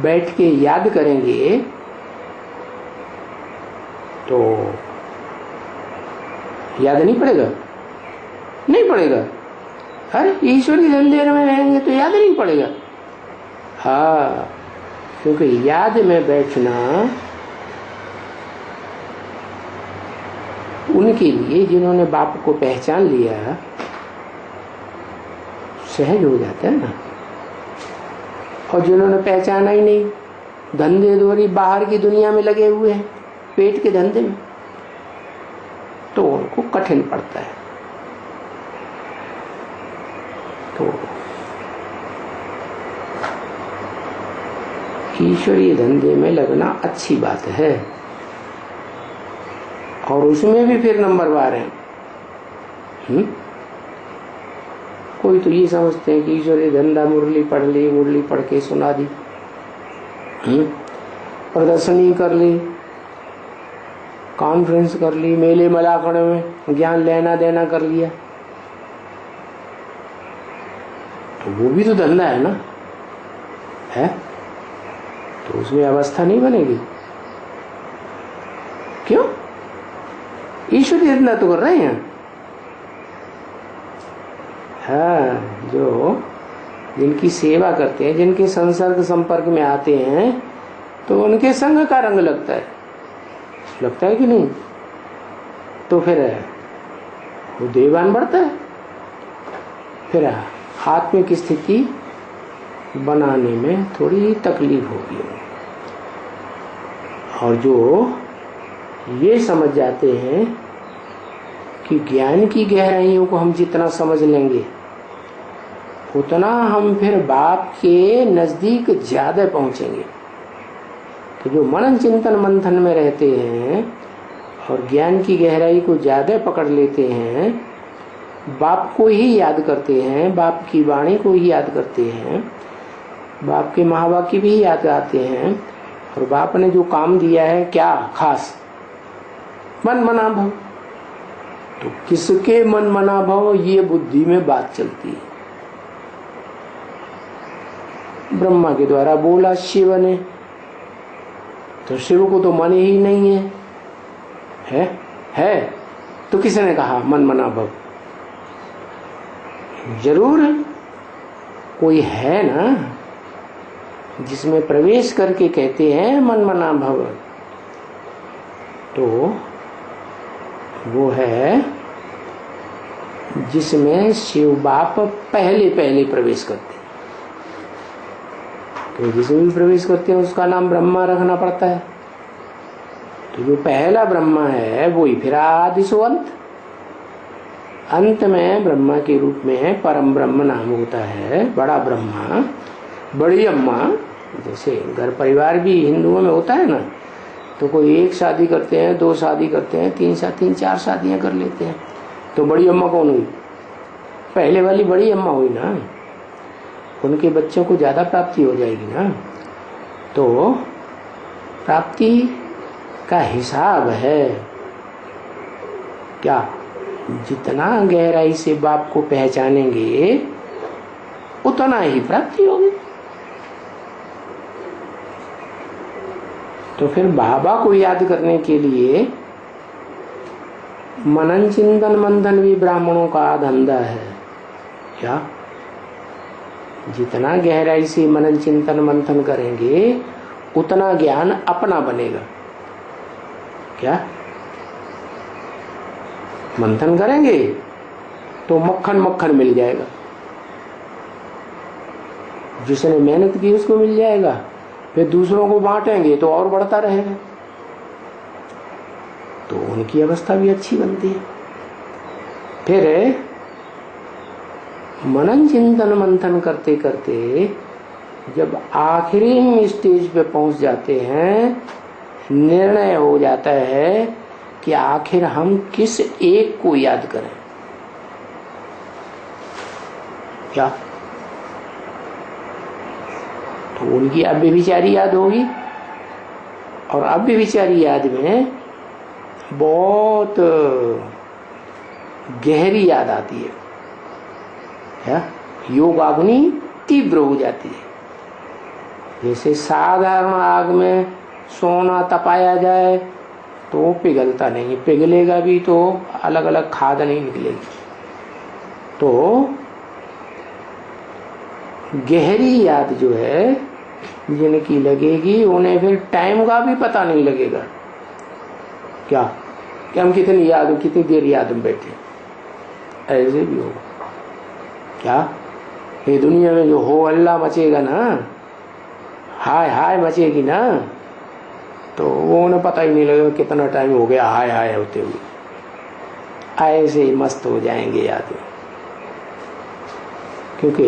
बैठ के याद करेंगे तो याद नहीं पड़ेगा? नहीं पड़ेगा। अरे ईश्वरी धंधे में रहेंगे तो याद नहीं पड़ेगा। हाँ, क्योंकि याद में बैठना उनके लिए जिन्होंने बाप को पहचान लिया सहज हो जाता है ना। और जिन्होंने पहचाना ही नहीं, धंधे दोरी बाहर की दुनिया में लगे हुए हैं, पेट के धंधे में, तो उनको कठिन पड़ता है। तो ईश्वरीय धंधे में लगना अच्छी बात है, और उसमें भी फिर नंबरवार है। कोई तो ये समझते हैं कि ईश्वरीय धंधा मुरली पढ़ ली, मुरली पढ़ के सुना दी, प्रदर्शनी कर ली, कॉन्फ्रेंस कर ली, मेले मलाखड़े में ज्ञान लेना देना कर लिया, तो वो भी तो धंधा है ना, है? तो उसमें अवस्था नहीं बनेगी। क्यों? ईश्वरीय धंधा तो कर रहे हैं। हाँ, जो जिनकी सेवा करते हैं, जिनके संसर्ग संपर्क में आते हैं, तो उनके संग का रंग लगता है कि नहीं? तो फिर वो देवान बढ़ता है। फिर आत्मिक स्थिति बनाने में थोड़ी तकलीफ होगी। और जो ये समझ जाते हैं कि ज्ञान की गहराइयों को हम जितना समझ लेंगे उतना हम फिर बाप के नजदीक ज्यादा पहुंचेंगे। तो जो मनन चिंतन मंथन में रहते हैं और ज्ञान की गहराई को ज्यादा पकड़ लेते हैं, बाप को ही याद करते हैं, बाप की वाणी को ही याद करते हैं, बाप के महावाक्य भी याद आते हैं, और बाप ने जो काम दिया है क्या खास, मन मना भव। तो किसके मन मना भव, ये बुद्धि में बात चलती है। ब्रह्मा के द्वारा बोला शिव ने, तो शिव को तो मन ही नहीं है तो किसने कहा मन मना भव? जरूर कोई है ना जिसमें प्रवेश करके कहते हैं मन मना भव। तो वो है जिसमें शिव बाप पहले प्रवेश करते हैं। तो जिसमें भी प्रवेश करते हैं उसका नाम ब्रह्मा रखना पड़ता है। तो जो पहला ब्रह्मा है वही फिर आदि सो अंत में ब्रह्मा के रूप में परम ब्रह्म नाम होता है। बड़ा ब्रह्मा, बड़ी अम्मा, जैसे घर परिवार भी हिंदुओं में होता है ना, तो कोई एक शादी करते हैं, दो शादी करते हैं, तीन चार शादियां कर लेते हैं, तो बड़ी अम्मा कौन हुई? पहले वाली बड़ी अम्मा हुई ना। उनके बच्चों को ज्यादा प्राप्ति हो जाएगी ना। तो प्राप्ति का हिसाब है क्या? जितना गहराई से बाप को पहचानेंगे उतना ही प्राप्ति होगी। तो फिर बाबा को याद करने के लिए मनन चिंतन मंथन भी ब्राह्मणों का धंधा है। क्या? जितना गहराई से मनन चिंतन मंथन करेंगे उतना ज्ञान अपना बनेगा। क्या? मंथन करेंगे तो मक्खन मक्खन मिल जाएगा, जिसने मेहनत की उसको मिल जाएगा। फिर दूसरों को बांटेंगे तो और बढ़ता रहेगा, तो उनकी अवस्था भी अच्छी बनती है। फिर मनन चिंतन मंथन करते करते जब आखिरी स्टेज पे पहुंच जाते हैं, निर्णय हो जाता है कि आखिर हम किस एक को याद करें। क्या? तो उनकी अव्यभिचारी याद होगी, और अव्यभिचारी याद में बहुत गहरी याद आती है। क्या? योगाग्नि तीव्र हो जाती है। जैसे साधारण आग में सोना तपाया जाए तो पिघलता नहीं, पिघलेगा भी तो अलग अलग खाद नहीं निकलेगी। तो गहरी याद जो है जिनकी लगेगी उन्हें फिर टाइम का भी पता नहीं लगेगा। क्या कि हम कितनी देर याद में बैठे, ऐसे भी होगा। क्या ये दुनिया में जो हो अल्लाह मचेगा ना, हाय हाय मचेगी ना, तो वो उन्हें पता ही नहीं लगेगा कितना टाइम हो गया हाय हाय होते हुए। ऐसे ही मस्त हो जाएंगे याद में, क्योंकि